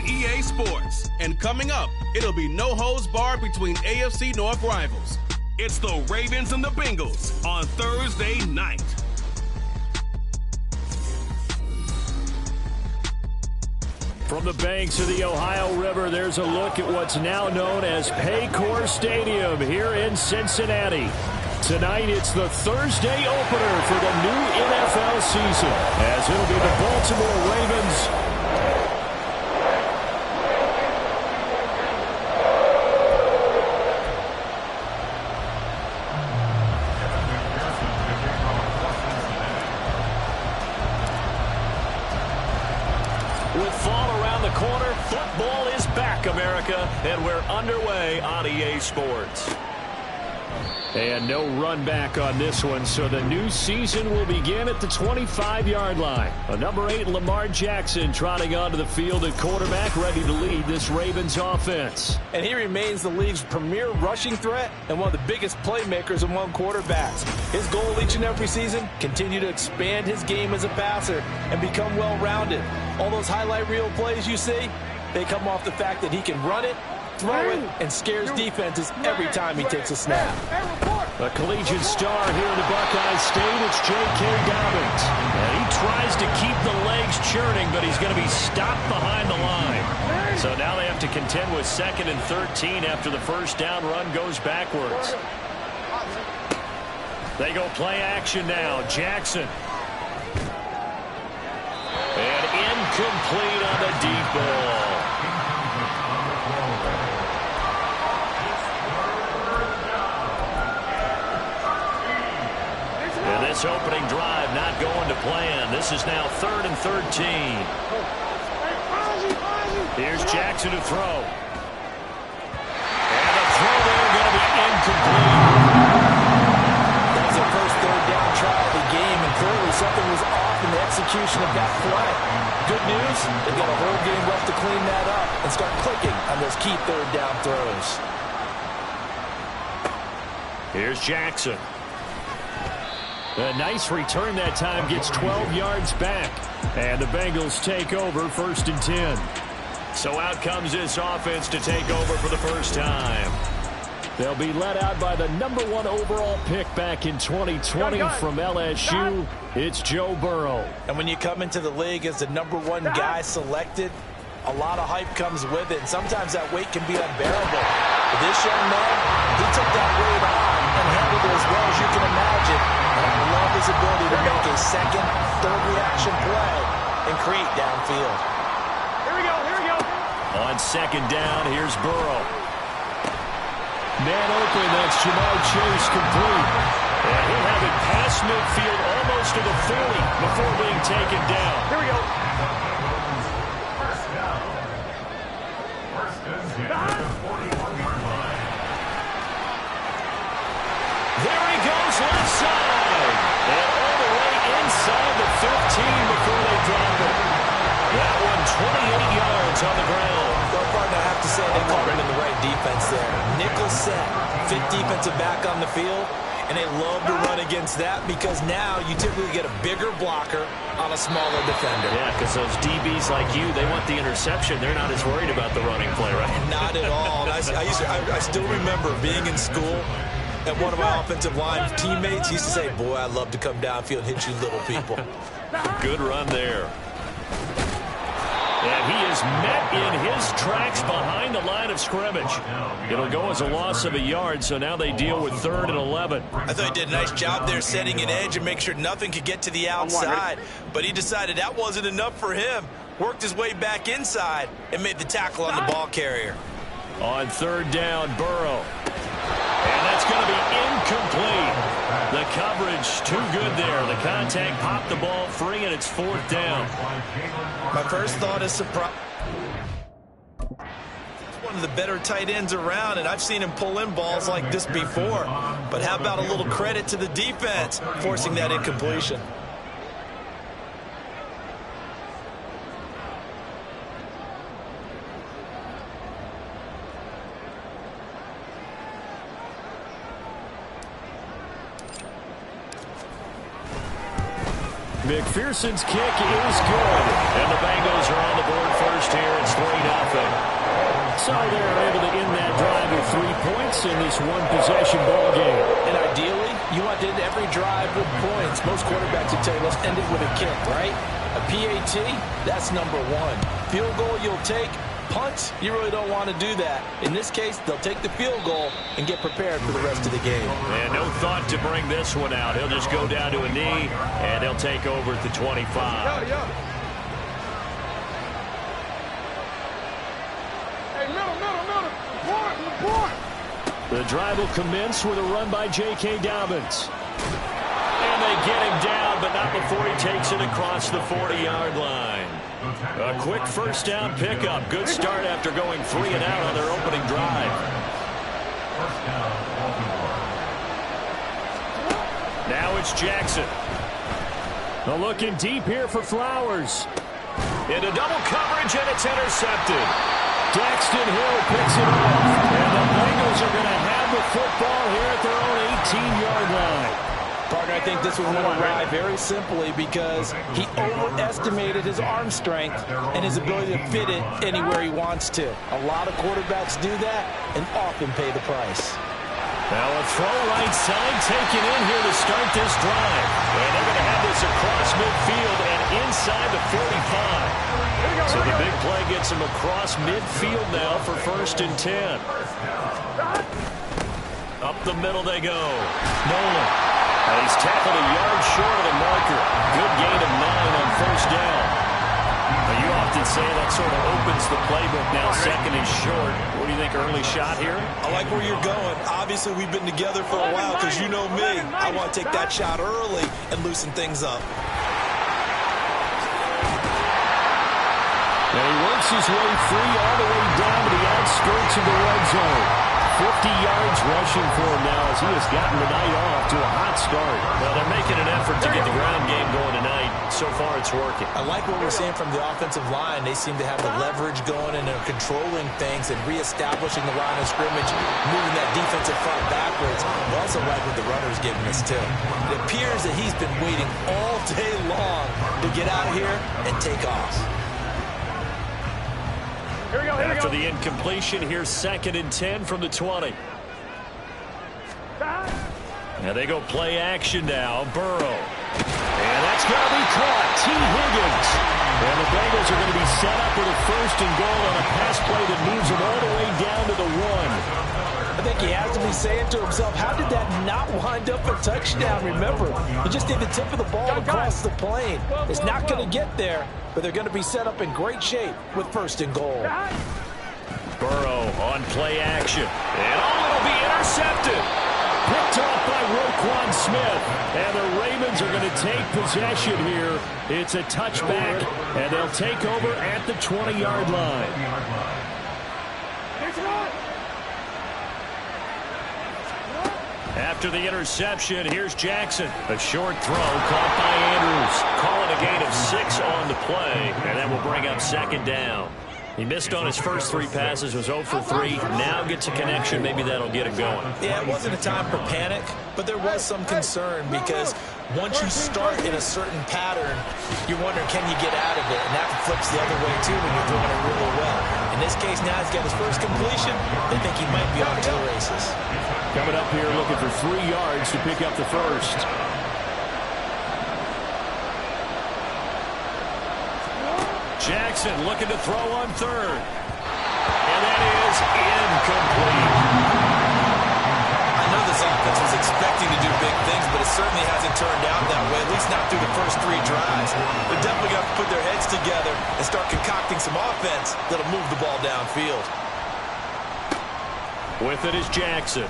EA Sports. And coming up, it'll be no holds barred between AFC North rivals. It's the Ravens and the Bengals on Thursday night. From the banks of the Ohio River, there's a look at what's now known as Paycor Stadium here in Cincinnati. Tonight, it's the Thursday opener for the new NFL season, as it'll be the Baltimore Ravens Football is back, America, and we're underway on EA Sports. And no run back on this one, so the new season will begin at the 25-yard line. A number 8, Lamar Jackson, trotting onto the field at quarterback, ready to lead this Ravens offense. And he remains the league's premier rushing threat and one of the biggest playmakers among quarterbacks. His goal each and every season, continue to expand his game as a passer and become well-rounded. All those highlight reel plays you see, they come off the fact that he can run it, throw it, and scares defenses every time he takes a snap. A collegiate star here in the Buckeye State, it's J.K. Dobbins. And he tries to keep the legs churning, but he's going to be stopped behind the line. So now they have to contend with 2nd and 13 after the first down run goes backwards. They go play action now. Jackson. And incomplete on the deep ball. And this opening drive not going to plan. This is now 3rd and 13. Here's Jackson to throw. And the throw there going to be incomplete. That was the first 3rd down try of the game, and clearly something was off in the execution of that play. Good news, they've got a whole game left to clean that up and start clicking on those key 3rd down throws. Here's Jackson. A nice return that time, gets 12 yards back. And the Bengals take over 1st and 10. So out comes this offense to take over for the first time. They'll be led out by the number 1 overall pick back in 2020 from LSU. It's Joe Burrow. And when you come into the league as the number 1 guy selected, a lot of hype comes with it. And sometimes that weight can be unbearable. But this young man, he took that weight on and handled it as well as you can imagine. And I love his ability to make a 2nd, 3rd reaction play and create downfield. Here we go. On 2nd down, here's Burrow. Man open, that's Jamar Chase, complete. And he'll have it past midfield almost to the 40 before being taken down. Here we go. There he goes, left side. And all the way inside the 15 before they drop it. That one 28 yards on the ground. Well, partner, I have to say they called him in the right defense there. Nickel set, 5th defensive back on the field, and they love to run against that because now you typically get a bigger blocker on a smaller defender. Yeah, because those DBs like you, they want the interception. They're not as worried about the running play, right? Not at all. I still remember being in school, and one of my offensive line teammates used to say, boy, I'd love to come downfield and hit you little people. Good run there. And he is met in his tracks behind the line of scrimmage. It'll go as a loss of a yard, so now they deal with 3rd and 11. I thought he did a nice job there setting an edge and make sure nothing could get to the outside. But he decided that wasn't enough for him. Worked his way back inside and made the tackle on the ball carrier. On 3rd down, Burrow. And that's going to be incomplete. The coverage too good there. The contact popped the ball free, and it's 4th down. My first thought is surprise. One of the better tight ends around, and I've seen him pull in balls like this before. But how about a little credit to the defense forcing that incompletion? McPherson's kick is good. And the Bengals are on the board first here. It's 3-0. 3 points in this one-possession ball game. And ideally, you want to end every drive with points. Most quarterbacks would tell you, let's end it with a kick, right? A PAT, that's number one. Field goal you'll take. Punts, you really don't want to do that. In this case, they'll take the field goal and get prepared for the rest of the game. And no thought to bring this one out. He'll just go down to a knee, and they'll take over at the 25. The drive will commence with a run by J.K. Dobbins. And they get him down, but not before he takes it across the 40-yard line. A quick first down pickup. Good start after going 3 and out on their opening drive. Now it's Jackson. They're looking deep here for Flowers. Into double coverage, and it's intercepted. Daxton Hill picks it off. And the Bengals are going to have the football here at their own 18-yard line. Parker, I think this one went awry very simply because he overestimated his arm strength and his ability to fit it anywhere he wants to. A lot of quarterbacks do that and often pay the price. Now a throw right side taken in here to start this drive. And they're going to have this across midfield and inside the 45. So the big play gets him across midfield now for 1st and 10. Up the middle they go. Nolan. He's tackled a yard short of the marker. Good gain of 9 on 1st down. Now you often say that sort of opens the playbook now. 2nd and short. What do you think, early shot here? I like where you're going. Obviously, we've been together for a while because you know me. I want to take that shot early and loosen things up. And he works his way free all the way down to the outskirts of the red zone. 50 yards rushing for him now as he has gotten the night off to a hot start. Well, they're making an effort to get the ground game going tonight. So far, it's working. I like what we're seeing from the offensive line. They seem to have the leverage going and they're controlling things and reestablishing the line of scrimmage, moving that defensive front backwards. I also like what the runner's giving us, too. It appears that he's been waiting all day long to get out here and take off. After the incompletion, here's 2nd and 10 from the 20. Now they go play action now. Burrow. And that's going to be caught. T. Higgins. And the Bengals are going to be set up with a 1st and goal on a pass play that moves them all the way down to the 1. I think he has to be saying to himself, how did that not wind up a touchdown? Remember, he just did the tip of the ball across the plane. It's not going to get there, but they're going to be set up in great shape with 1st and goal. Burrow on play action. And it'll be intercepted. Picked off by Roquan Smith. And the Ravens are going to take possession here. It's a touchback, and they'll take over at the 20-yard line. After the interception, here's Jackson. A short throw caught by Andrews. Calling a gain of 6 on the play, and that will bring up 2nd down. He missed on his first 3 passes, was 0 for 3. Now gets a connection. Maybe that'll get him going. Yeah, it wasn't a time for panic, but there was some concern because once you start in a certain pattern, you're wondering, can you get out of it? And that flips the other way, too, when you're doing it really well. In this case, now he's got his first completion. They think he might be on to the races. Coming up here looking for 3 yards to pick up the 1st. Jackson looking to throw on 3rd. And that is incomplete. I know this offense was expecting to do big things, but it certainly hasn't turned out that way, at least not through the first 3 drives. They're definitely going to put their heads together and start concocting some offense that'll move the ball downfield. With it is Jackson.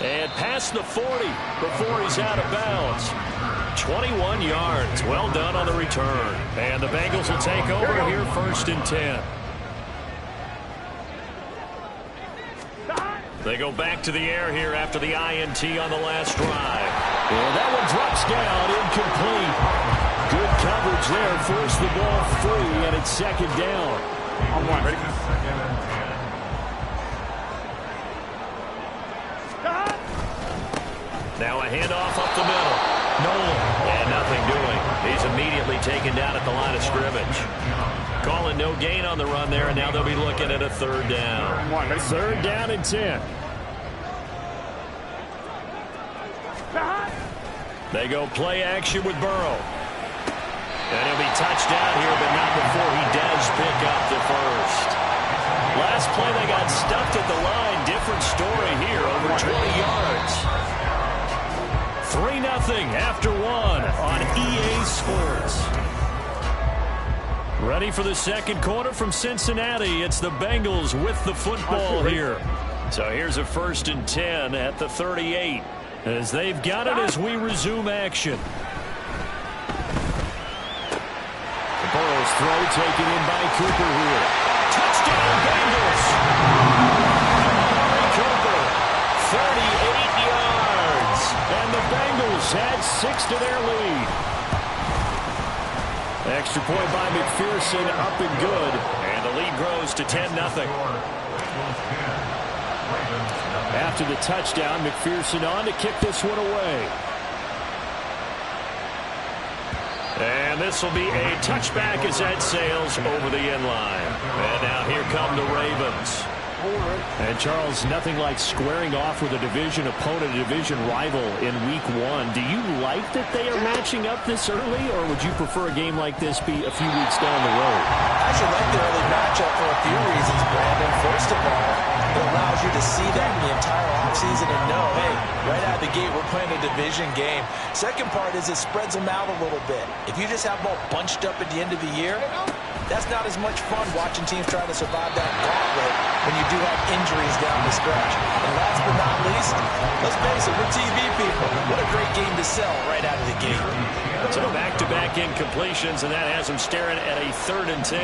And past the 40 before he's out of bounds. 21 yards. Well done on the return. And the Bengals will take over here 1st and 10. They go back to the air here after the INT on the last drive. And that one drops down, incomplete. Good coverage there. Forced the ball free, and it's 2nd down. On 1. Ready? Now a handoff up the middle. Nolan. And nothing doing. He's immediately taken down at the line of scrimmage. Calling no gain on the run there, and now they'll be looking at a third down. 3rd down and 10. They go play action with Burrow. And he'll be touched down here, but not before he does pick up the first. Last play, they got stuffed at the line. Different story here, over 20 yards. 3-0 after 1 on EA Sports. Ready for the second quarter from Cincinnati. It's the Bengals with the football here. So here's a 1st and 10 at the 38. As they've got it as we resume action. Burrow's throw taken in by Cooper here. Touchdown Bengals! Cooper, 38 yards. And the Bengals add 6 to their lead. Extra point by McPherson, up and good. And the lead grows to 10-0. After the touchdown, McPherson on to kick this one away. And this will be a touchback as that sails over the end line. And now here come the Ravens. And Charles, nothing like squaring off with a division opponent, a division rival in week 1. Do you like that they are matching up this early, or would you prefer a game like this be a few weeks down the road? I should like the early matchup for a few reasons, Brandon. First of all, it allows you to see that in the entire offseason and know, hey, right out of the gate, we're playing a division game. Second part is it spreads them out a little bit. If you just have them all bunched up at the end of the year, that's not as much fun watching teams try to survive that gauntlet when you do have injuries down the stretch. And last but not least, let's face it, we're TV people. What a great game to sell right out of the gate. So back-to-back incompletions, and that has them staring at a 3rd and 10.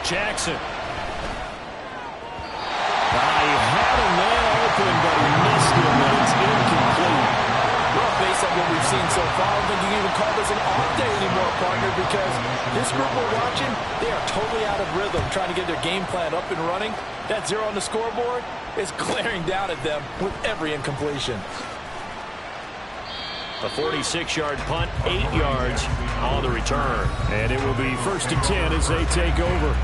Jackson. He had a man open, but he missed him, and it's incomplete. Well, based on what we've seen so far, I don't think you can even call this an off day anymore, partner, because this group we're watching, they are totally out of rhythm, trying to get their game plan up and running. That 0 on the scoreboard is glaring down at them with every incompletion. A 46-yard punt, 8 yards on the return. And it will be 1st and 10 as they take over.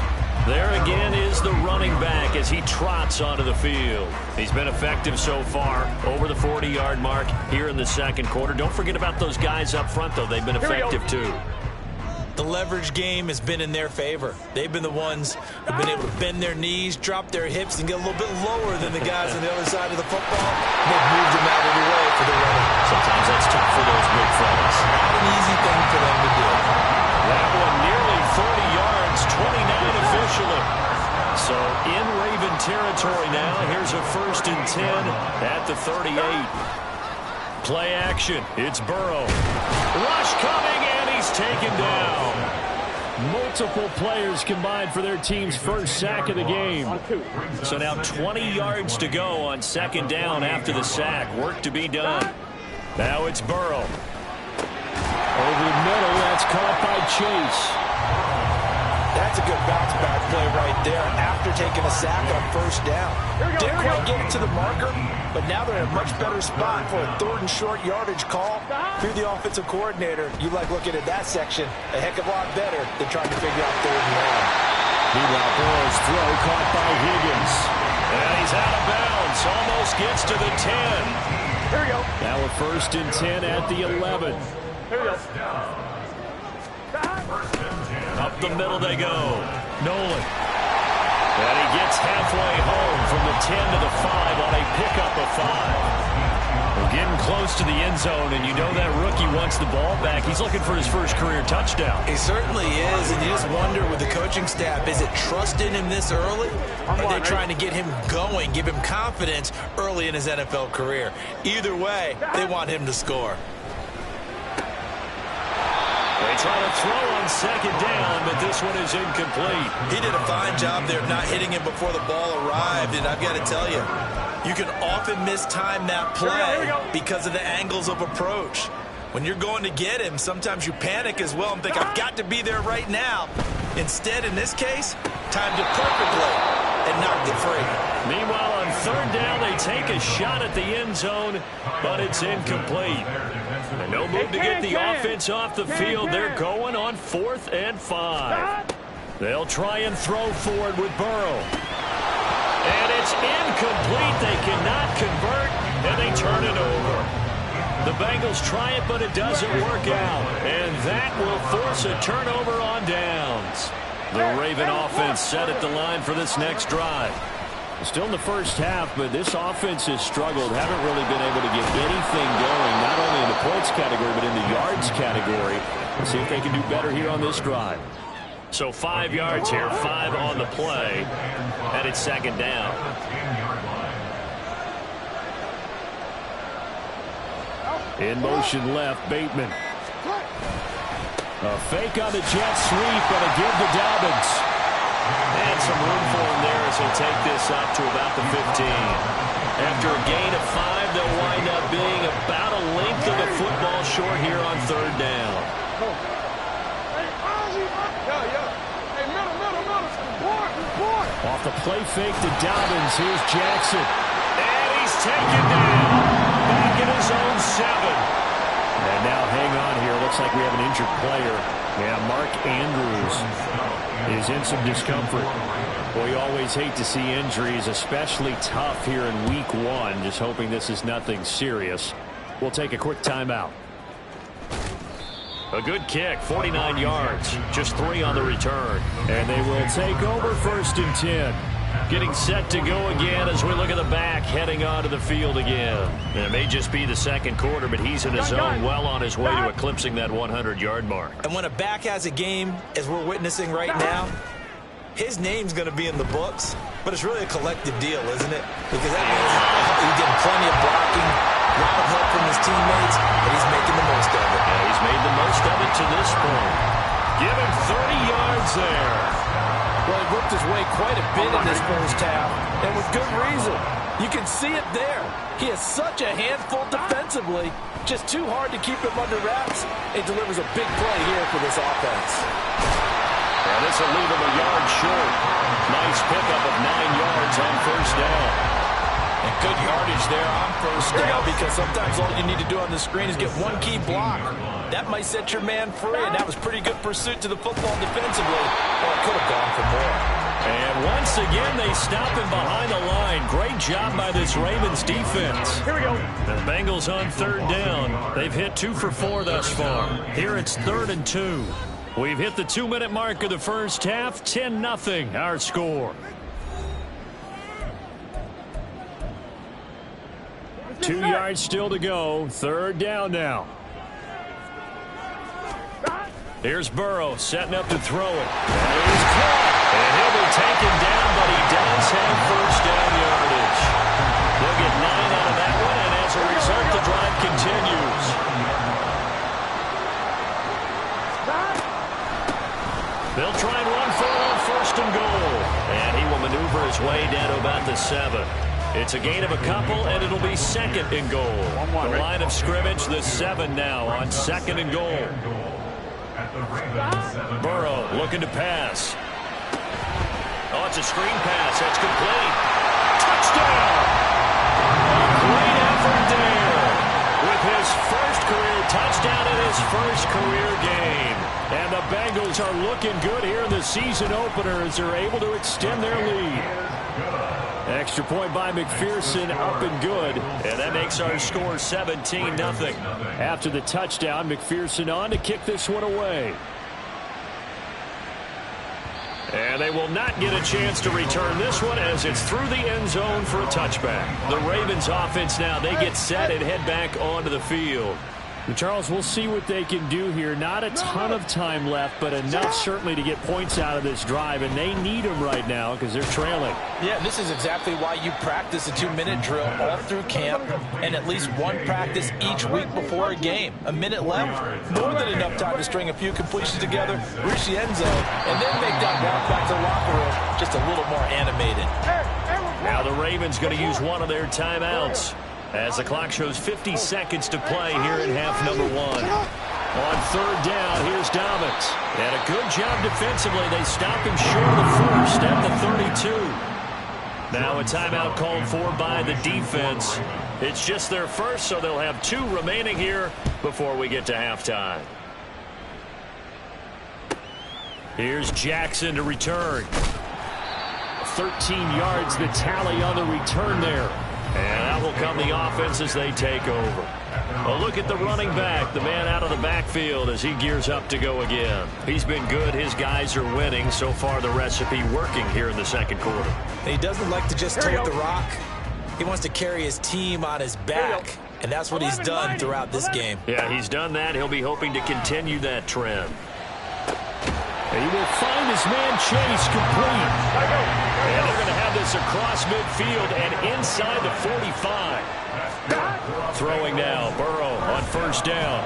There again is the running back as he trots onto the field. He's been effective so far, over the 40-yard mark here in the second quarter. Don't forget about those guys up front, though. They've been effective, too. The leverage game has been in their favor. They've been the ones who've been able to bend their knees, drop their hips, and get a little bit lower than the guys on the other side of the football. And they've moved them out of the way for the running. Sometimes that's tough for those big fellas. Not an easy thing for them to do. That one nearly 40 yards, 29 officially. So in Raven territory now. Here's a 1st and 10 at the 38. Play action. It's Burrow. Rush coming, and he's taken down. Multiple players combined for their team's first sack of the game. So now 20 yards to go on 2nd down after the sack. Work to be done. Now it's Burrow. Over the middle, that's caught by Chase. That's a good bounce-back play right there after taking a sack on 1st down. Didn't quite get it to the marker, but now they're in a much better spot for a 3rd and short yardage call. If you're the offensive coordinator, you like looking at that section a heck of a lot better than trying to figure out 3rd and 1. Meanwhile, Burrow's throw caught by Higgins. And he's out of bounds. Almost gets to the 10. Here we go. Now a 1st and 10 at the 11. Here we go. Up the middle they go. Nolan. And he gets halfway home from the 10 to the 5 on a pickup of 5. We're getting close to the end zone, and you know that rookie wants the ball back. He's looking for his first career touchdown. He certainly is, and you just wonder with the coaching staff, is it trust in him this early? Or are they trying to get him going, give him confidence early in his NFL career? Either way, they want him to score. They try to throw on 2nd down, but this one is incomplete. He did a fine job there of not hitting him before the ball arrived, and I've got to tell you, you can often mistime that play because of the angles of approach. When you're going to get him, sometimes you panic as well and think, I've got to be there right now. Instead, in this case, timed it perfectly and knocked it free. Meanwhile, on 3rd down, they take a shot at the end zone, but it's incomplete. And no move to get the offense off the field. They're going on 4th and 5. They'll try and throw forward with Burrow. And it's incomplete. They cannot convert, and they turn it over. The Bengals try it, but it doesn't work out. And that will force a turnover on downs. The Raven offense set at the line for this next drive. Still in the first half, but this offense has struggled. Haven't really been able to get anything going, not only in the points category, but in the yards category. Let's see if they can do better here on this drive. So 5 yards here, 5 on the play, and it's second down. In motion left, Bateman. A fake on the jet sweep, and a give to Dobbins. And some room for him there as he'll take this up to about the 15. After a gain of 5, they'll wind up being about a length of the football short here on third down. Off the play fake to Dobbins. Here's Jackson. And he's taken down. Back in his own 7. And now hang on here. Looks like we have an injured player. Yeah, Mark Andrews is in some discomfort. Boy, you always hate to see injuries, especially tough here in week 1. Just hoping this is nothing serious. We'll take a quick timeout. A good kick, 49 yards, just 3 on the return. And they will take over first and 10. Getting set to go again as we look at the back, heading onto the field again. And it may just be the second quarter, but he's in his zone, well on his way to eclipsing that 100-yard mark. And when a back has a game, as we're witnessing right now, his name's going to be in the books, but it's really a collective deal, isn't it? Because that means he's getting plenty of blocking, a lot of help from his teammates, but he's making the most of it. Yeah, he's made the most of it to this point. Give him 30 yards there. Well, he worked his way quite a bit in this first half, and with good reason. You can see it there. He has such a handful defensively, just too hard to keep him under wraps. It delivers a big play here for this offense. And this will leave him a yard short. Nice pickup of 9 yards on first down. And good yardage there on first down, because sometimes all you need to do on the screen is get one key block. That might set your man free, and that was pretty good pursuit to the football defensively. Oh, it could have gone for more. And once again, they stop him behind the line. Great job by this Ravens defense. Here we go. The Bengals on third down. They've hit 2 for 4 thus far. Here it's 3rd and 2. We've hit the 2-minute mark of the first half. 10-0 our score. 2 yards still to go. Third down now. Here's Burrow setting up to throw it. And he's caught. And he'll be taken down, but he does have first down yardage. They'll get 9 out of that one, and as a result, the drive continues. They'll try and run for it on 1st and goal. And he will maneuver his way down to about the 7. It's a gain of a couple, and it'll be 2nd and goal. The line of scrimmage, the 7 now on 2nd and goal. Burrow looking to pass. Oh, it's a screen pass. That's complete. Touchdown! A great effort there with his first career touchdown and his first career game. And the Bengals are looking good here in the season opener as they're able to extend their lead. Extra point by McPherson, up and good. And that makes our score 17-0. After the touchdown, McPherson on to kick this one away. And they will not get a chance to return this one as it's through the end zone for a touchback. The Ravens offense now, they get set and head back onto the field. Charles, we'll see what they can do here. Not a ton of time left, but enough certainly to get points out of this drive, and they need them right now because they're trailing. Yeah, this is exactly why you practice a 2-minute drill all through camp and at least one practice each week before a game. A minute left, more than enough time to string a few completions together, reach the end zone, and then make that walk back to the locker room just a little more animated. Now the Ravens going to use one of their timeouts as the clock shows 50 seconds to play here in half number 1. On third down, here's Dobbins. And a good job defensively. They stop him short of the first at the 32. Now a timeout called for by the defense. It's just their first, so they'll have 2 remaining here before we get to halftime. Here's Jackson to return. 13 yards the tally on the return there. And out will come the offense as they take over. Well, look at the running back, the man out of the backfield as he gears up to go again. He's been good. His guys are winning. So far, the recipe working here in the second quarter. He doesn't like to just tote the rock. He wants to carry his team on his back, and that's what he's done throughout this game. Yeah, he's done that. He'll be hoping to continue that trend. He will find his man Chase complete. And they're going to have this across midfield and inside the 45. Throwing now, Burrow on first down.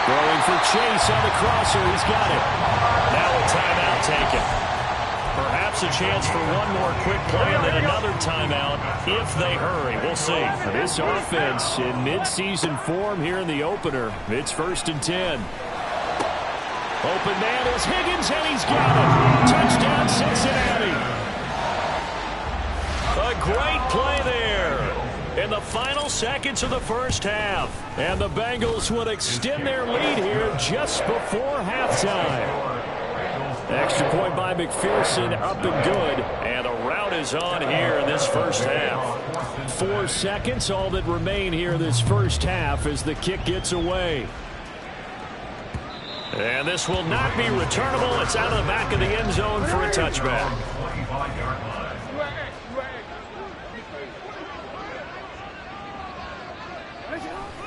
Throwing for Chase on the crosser. He's got it. Now a timeout taken. Perhaps a chance for one more quick play and then another timeout if they hurry. We'll see. This offense in midseason form here in the opener. It's 1st and 10. Open man is Higgins, and he's got it. Touchdown, Cincinnati. A great play there in the final seconds of the first half. And the Bengals would extend their lead here just before halftime. Extra point by McPherson, up and good. And a rout is on here in this first half. 4 seconds, all that remain here this first half as the kick gets away. And this will not be returnable. It's out of the back of the end zone for a touchback.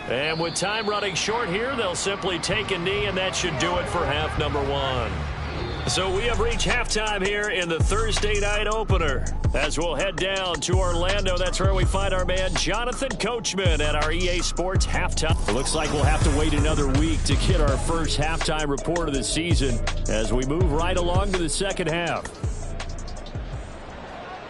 And with time running short here, they'll simply take a knee, and that should do it for half number 1. So we have reached halftime here in the Thursday night opener. As we'll head down to Orlando, that's where we find our man Jonathan Coachman at our EA Sports halftime. It looks like we'll have to wait another week to get our first halftime report of the season as we move right along to the second half.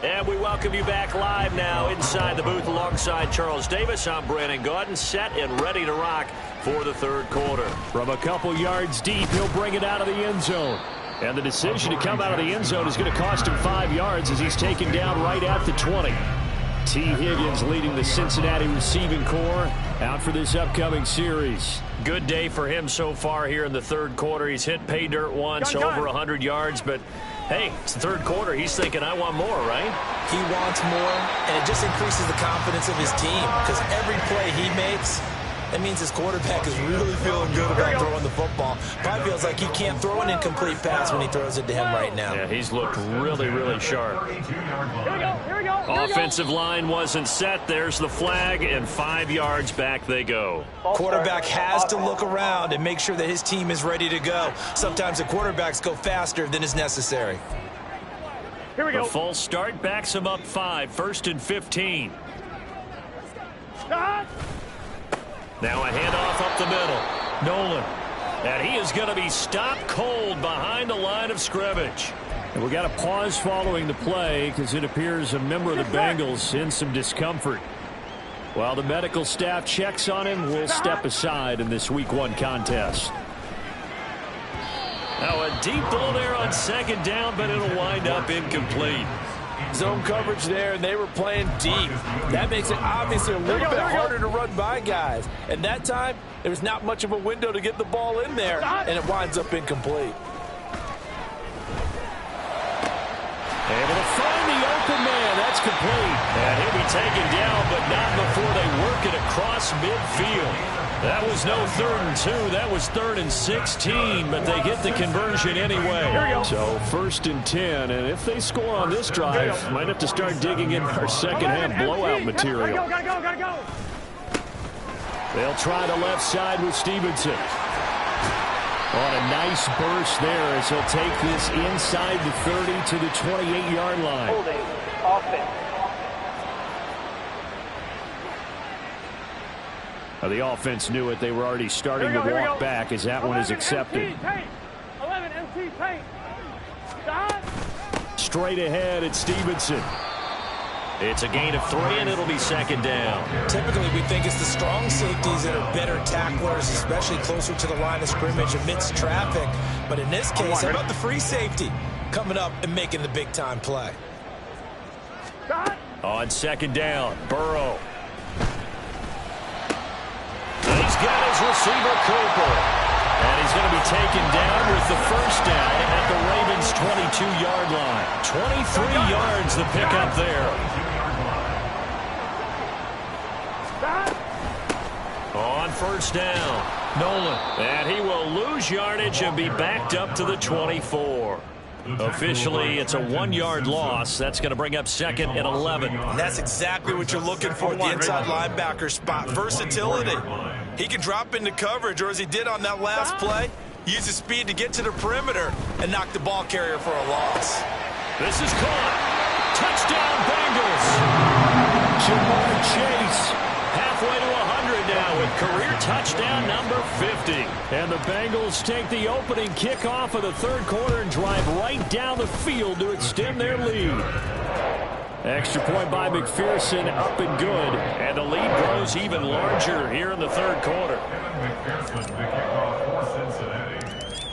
And we welcome you back live now inside the booth alongside Charles Davis. I'm Brandon Gaudin, set and ready to rock for the third quarter. From a couple yards deep, he'll bring it out of the end zone. And the decision to come out of the end zone is going to cost him 5 yards as he's taken down right at the 20. T. Higgins leading the Cincinnati receiving corps out for this upcoming series. Good day for him so far here in the third quarter. He's hit pay dirt once, over 100 yards, but hey, it's the third quarter. He's thinking, I want more, right? He wants more, and it just increases the confidence of his team because every play he makes, that means his quarterback is really feeling good about throwing the football. Probably feels like he can't throw an incomplete pass when he throws it to him right now. Yeah, he's looked really, really sharp. Offensive line wasn't set. There's the flag, and 5 yards back they go. Quarterback has to look around and make sure that his team is ready to go. Sometimes the quarterbacks go faster than is necessary. Here we go. The false start backs him up 5, 1st and 15. Now a handoff up the middle. Nolan. And he is going to be stopped cold behind the line of scrimmage. And we got a pause following the play because it appears a member of the Bengals in some discomfort. While the medical staff checks on him, we'll step aside in this Week 1 contest. Now a deep ball there on second down, but it'll wind up incomplete. Zone coverage there, and they were playing deep. That makes it obviously a little bit harder to run by guys. And that time, there was not much of a window to get the ball in there, and it winds up incomplete. Able to find the open man. That's complete. And he'll be taken down, but not before they work it across midfield. That was no 3rd and 2. That was 3rd and 16, but they get the conversion anyway. So 1st and 10, and if they score on this drive, might have to start digging in our second-half blowout material. Gotta go. They'll try the left side with Stevenson. On a nice burst there as he'll take this inside the 30 to the 28-yard line. Holding offense. The offense knew it. They were already starting to walk back as that one is accepted. 11 MT paint. Straight ahead at Stevenson. It's a gain of 3, and it'll be second down. Typically, we think it's the strong safeties that are better tacklers, especially closer to the line of scrimmage amidst traffic. But in this case, how about the free safety coming up and making the big-time play? On second down, Burrow. He's got his receiver, Cooper. And he's going to be taken down with the first down at the Ravens' 22-yard line. 23 yards the pickup there. On first down, Nolan. And he will lose yardage and be backed up to the 24. Officially, it's a 1-yard loss. That's going to bring up second and 11. And that's exactly what you're looking for at the inside linebacker spot. Versatility. He can drop into coverage, or as he did on that last play, use his speed to get to the perimeter and knock the ball carrier for a loss. This is caught. Touchdown, Bengals. Jamar Chase halfway to 100 now with career touchdown number 50. And the Bengals take the opening kickoff of the third quarter and drive right down the field to extend their lead. Extra point by McPherson, up and good. And the lead grows even larger here in the third quarter.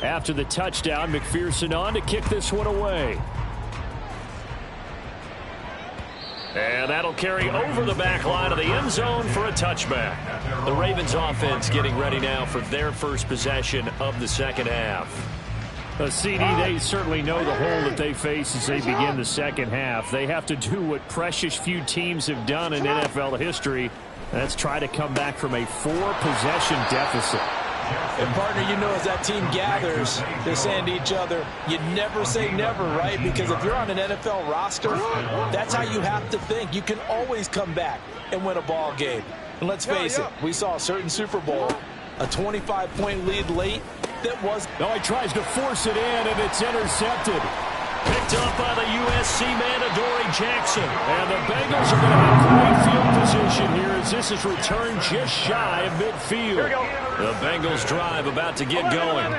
After the touchdown, McPherson on to kick this one away. And that'll carry over the back line of the end zone for a touchback. The Ravens offense getting ready now for their first possession of the second half. CD, they certainly know the hole that they face as they begin the second half. They have to do what precious few teams have done in NFL history. That's try to come back from a 4-possession deficit. And, partner, you know as that team gathers, they're saying to each other, you never say never, right? Because if you're on an NFL roster, that's how you have to think. You can always come back and win a ball game. And let's face it, we saw a certain Super Bowl, a 25-point lead late that was... No, he tries to force it in, and it's intercepted. Picked up by the USC man, Adoree Jackson. And the Bengals are going to have great field position here as this is returned just shy of midfield. The Bengals drive about to get going.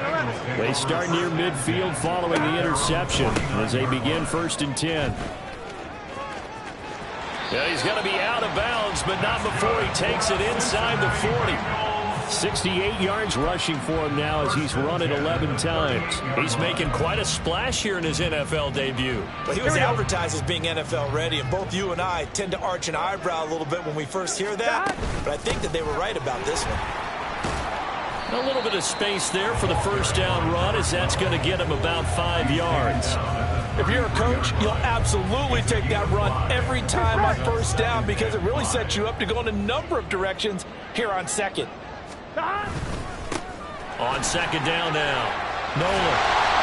They start near midfield following the interception as they begin 1st and 10. Yeah, he's going to be out of bounds, but not before he takes it inside the 40. 68 yards rushing for him now as he's run it 11 times. He's making quite a splash here in his NFL debut. Well, he was advertised as being NFL ready, and both you and I tend to arch an eyebrow a little bit when we first hear that, but I think that they were right about this one. A little bit of space there for the first down run as that's going to get him about 5 yards. If you're a coach, you'll absolutely take that run every time on first down because it really sets you up to go in a number of directions here on second. On second down now, Nolan.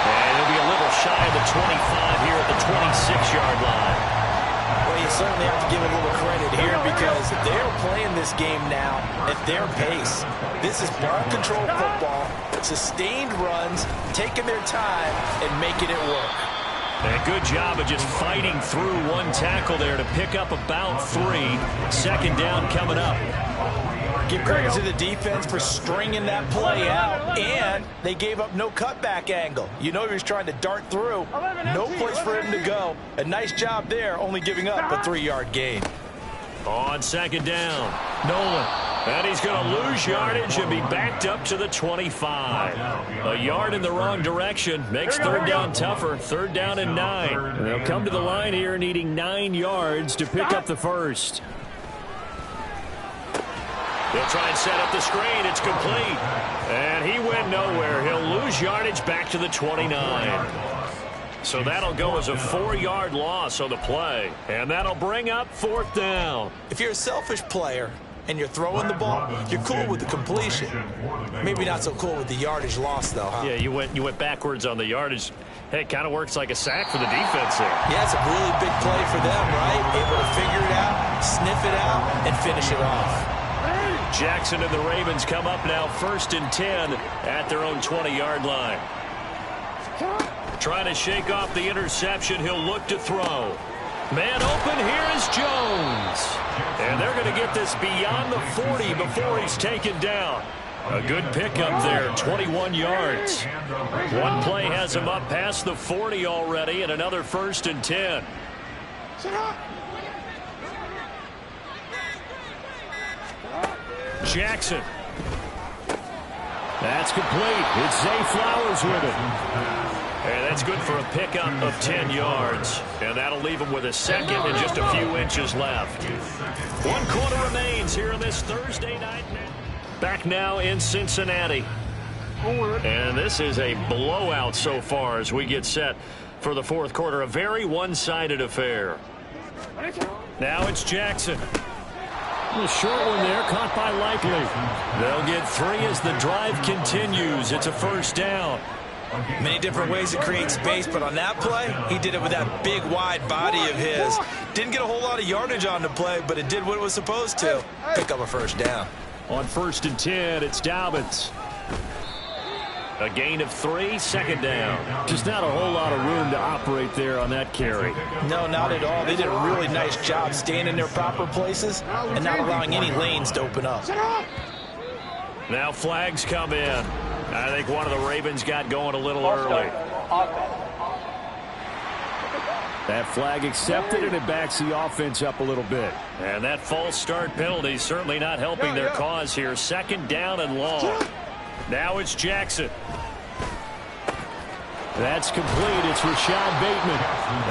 And he'll be a little shy of the 25 here at the 26-yard line. Well, you certainly have to give a little credit here because they're playing this game now at their pace. This is ball control football, sustained runs, taking their time and making it work. And a good job of just fighting through one tackle there to pick up about 3. Second down coming up. Give credit to the defense for stringing that play out, and they gave up no cutback angle. You know he was trying to dart through. No place for him to go. A nice job there, only giving up a 3-yard gain. On second down, Nolan. And he's going to lose yardage and be backed up to the 25. A yard in the wrong direction makes third down tougher. 3rd down and 9. And they'll come to the line here needing 9 yards to pick up the first. He'll try and set up the screen. It's complete. And he went nowhere. He'll lose yardage back to the 29. So that'll go as a 4-yard loss on the play. And that'll bring up 4th down. If you're a selfish player and you're throwing the ball, you're cool with the completion. Maybe not so cool with the yardage loss, though, huh? Yeah, you went backwards on the yardage. Hey, it kind of works like a sack for the defense there. Yeah, it's a really big play for them, right? Able to figure it out, sniff it out, and finish it off. Jackson and the Ravens come up now 1st and 10 at their own 20-yard line. Trying to shake off the interception. He'll look to throw. Man open, here is Jones. And they're going to get this beyond the 40 before he's taken down. A good pickup there, 21 yards. One play has him up past the 40 already, and another 1st and 10. Jackson. That's complete. It's Zay Flowers with it. And that's good for a pickup of 10 yards. And that'll leave him with a second and just a few inches left. 1 quarter remains here on this Thursday night. Back now in Cincinnati. And this is a blowout so far as we get set for the fourth quarter. A very one-sided affair. Now it's Jackson. A short one there, caught by Likely. They'll get 3 as the drive continues. It's a first down. Many different ways to create space, but on that play, he did it with that big, wide body of his. Didn't get a whole lot of yardage on the play, but it did what it was supposed to. Pick up a first down. On 1st and 10, it's Dobbins. A gain of 3, second down. Just not a whole lot of room to operate there on that carry. No, not at all. They did a really nice job staying in their proper places and not allowing any lanes to open up. Now flags come in. I think one of the Ravens got going a little early. That flag accepted, and it backs the offense up a little bit. And that false start penalty certainly not helping their cause here. Second down and long. Now it's Jackson. That's complete. It's Rashad Bateman.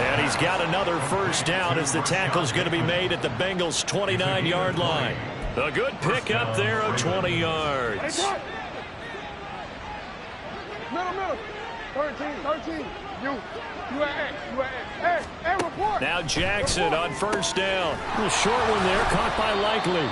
And he's got another first down as the tackle's going to be made at the Bengals' 29-yard line. A good pickup there of 20 yards. Middle. 13. You at X. Hey, report. Now Jackson on first down. A short one there, caught by Likely.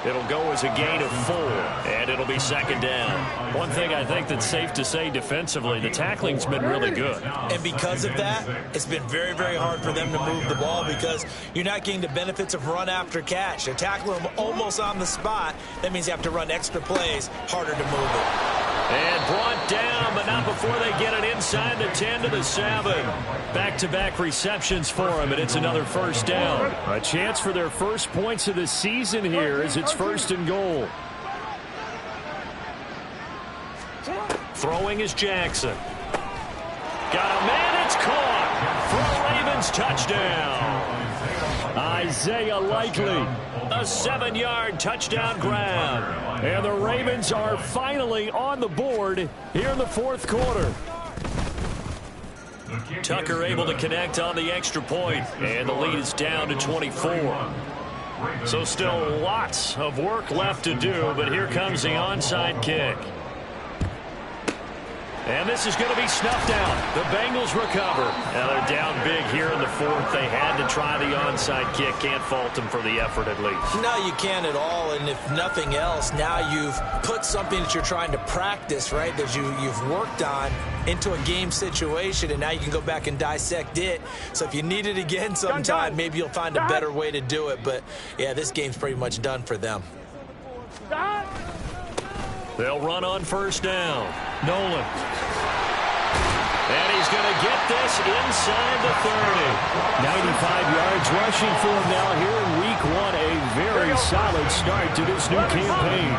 It'll go as a gain of 4, and it'll be second down. One thing I think that's safe to say defensively, the tackling's been really good. And because of that, it's been very, very hard for them to move the ball because you're not getting the benefits of run after catch. They're tackling them almost on the spot. That means you have to run extra plays, harder to move it. And brought down, but not before they get it inside the 10 to the 7. Back-to-back receptions for him, and it's another first down. A chance for their first points of the season here as it's 1st and goal. Throwing is Jackson. Got a man, it's caught for a Ravens touchdown. Isaiah Likely, a 7-yard touchdown grab. And the Ravens are finally on the board here in the fourth quarter. Tucker able to connect on the extra point, and the lead is down to 24. So still lots of work left to do, but here comes the onside kick. And this is going to be snuffed out. The Bengals recover. Now they're down big here in the fourth. They had to try the onside kick. Can't fault them for the effort at least. No, you can't at all. And if nothing else, now you've put something that you're trying to practice, right, that you've worked on into a game situation, and now you can go back and dissect it. So if you need it again sometime, maybe you'll find a better way to do it. But, yeah, this game's pretty much done for them. They'll run on first down. Nolan. And he's going to get this inside the 30. 95 yards rushing for him now here in week 1. A very solid start to this new campaign.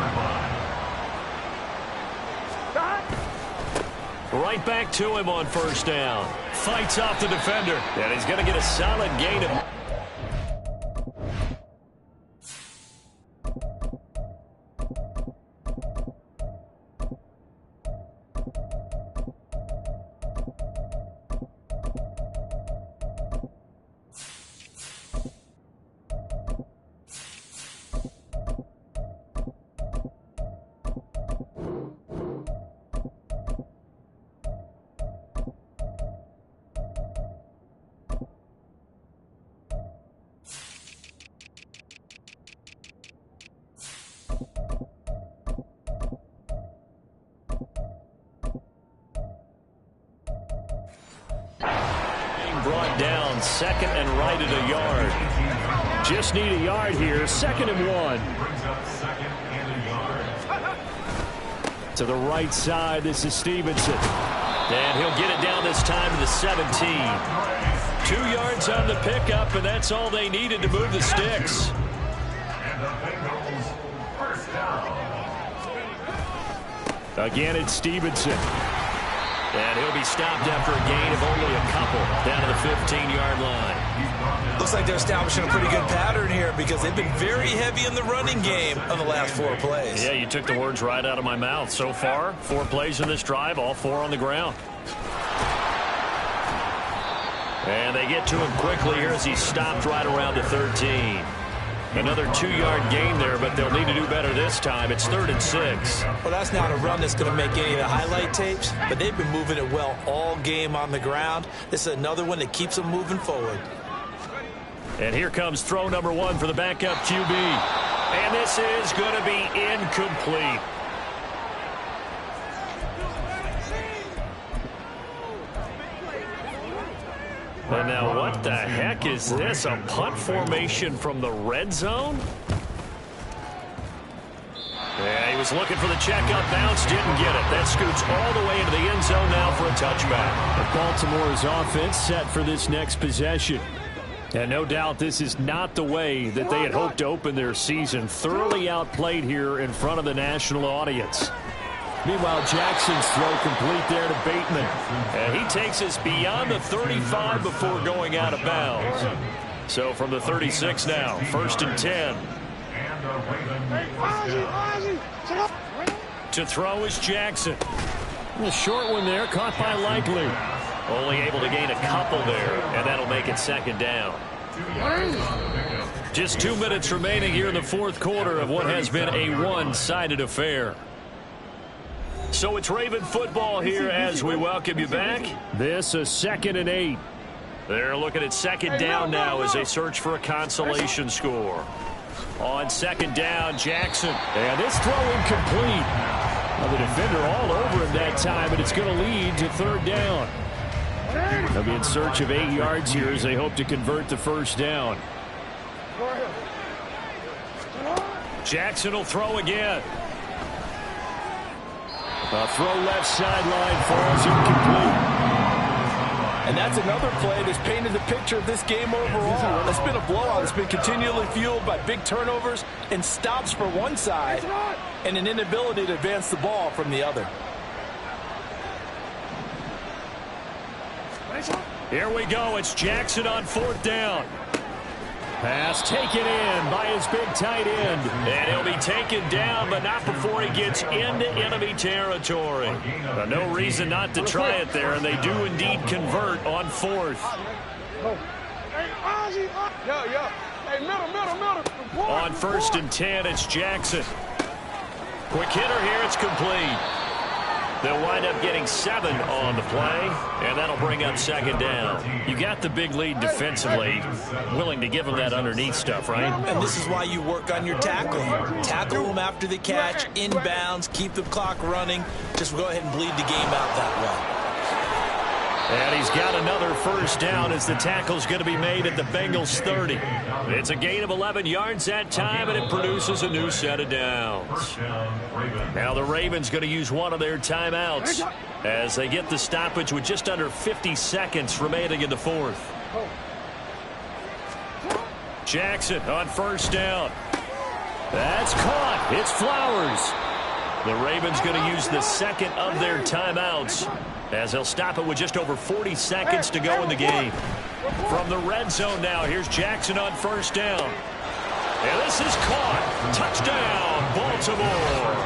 Right back to him on first down. Fights off the defender. And he's going to get a solid gain of... brought down, second and right at a yard. Just need a yard here, 2nd and 1. To the right side, this is Stevenson. And he'll get it down this time to the 17. 2 yards on the pickup, and that's all they needed to move the sticks. Again, it's Stevenson. And he'll be stopped after a gain of only a couple down to the 15-yard line. Looks like they're establishing a pretty good pattern here because they've been very heavy in the running game on the last 4 plays. Yeah, you took the words right out of my mouth. So far, 4 plays in this drive, all 4 on the ground. And they get to him quickly here as he's stopped right around the 13. Another 2-yard gain there, but they'll need to do better this time. It's 3rd and 6. Well, that's not a run that's going to make any of the highlight tapes, but they've been moving it well all game on the ground. This is another one that keeps them moving forward. And here comes throw number 1 for the backup QB. And this is going to be incomplete. And now what the heck is this? A punt formation from the red zone? Yeah, he was looking for the checkup bounce, didn't get it. That scoots all the way into the end zone now for a touchback. Baltimore's offense set for this next possession. And no doubt this is not the way that they had hoped to open their season. Thoroughly outplayed here in front of the national audience. Meanwhile, Jackson's throw complete there to Bateman. And he takes us beyond the 35 before going out of bounds. So from the 36 now, 1st and 10. To throw is Jackson. The short one there, caught by Likely. Only able to gain a couple there, and that'll make it 2nd down. Just 2 minutes remaining here in the 4th quarter of what has been a one-sided affair. So it's Raven football here as we welcome you back. This is 2nd and 8. They're looking at 2nd down now as they search for a consolation score. On 2nd down, Jackson. And this throw incomplete. Well, the defender all over him that time, but it's going to lead to 3rd down. They'll be in search of 8 yards here as they hope to convert the 1st down. Jackson will throw again. A throw left sideline falls incomplete. And that's another play that's painted the picture of this game overall. It's been a blowout. It's been continually fueled by big turnovers and stops for one side and an inability to advance the ball from the other. Here we go. It's Jackson on 4th down. Pass taken in by his big tight end. And he'll be taken down, but not before he gets into enemy territory. No reason not to try it there, and they do indeed convert on 4th. On 1st and 10, it's Jackson. Quick hitter here, it's complete. They'll wind up getting 7 on the play, and that'll bring up 2nd down. You got the big lead defensively, willing to give them that underneath stuff, right? And this is why you work on your tackling. Tackle them after the catch, inbounds, keep the clock running. Just go ahead and bleed the game out that way. And he's got another 1st down as the tackle's going to be made at the Bengals 30. It's a gain of 11 yards that time, and it produces a new set of downs. Now the Ravens going to use one of their timeouts as they get the stoppage with just under 50 seconds remaining in the 4th. Jackson on 1st down. That's caught. It's Flowers. The Ravens going to use the 2nd of their timeouts as they'll stop it with just over 40 seconds to go in the game. From the red zone now, here's Jackson on 1st down. And this is caught. Touchdown, Baltimore.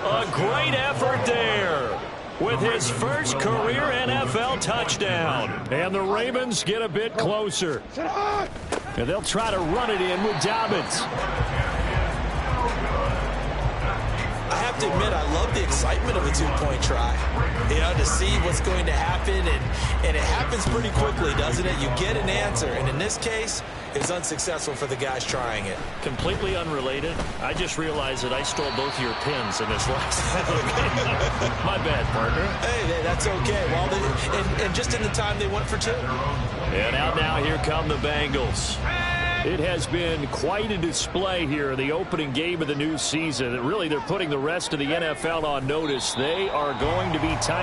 A great effort there with his first career NFL touchdown. And the Ravens get a bit closer. And they'll try to run it in with Dobbins. I have to admit, I love the excitement of a 2-point try. You know, to see what's going to happen, and it happens pretty quickly, doesn't it? You get an answer, and in this case, it was unsuccessful for the guys trying it. Completely unrelated. I just realized that I stole both of your pins in this last My bad, partner. Hey, that's okay. Well, and just in the time they went for 2. And out now, here come the Bengals. It has been quite a display here, the opening game of the new season. Really, they're putting the rest of the NFL on notice. They are going to be tight.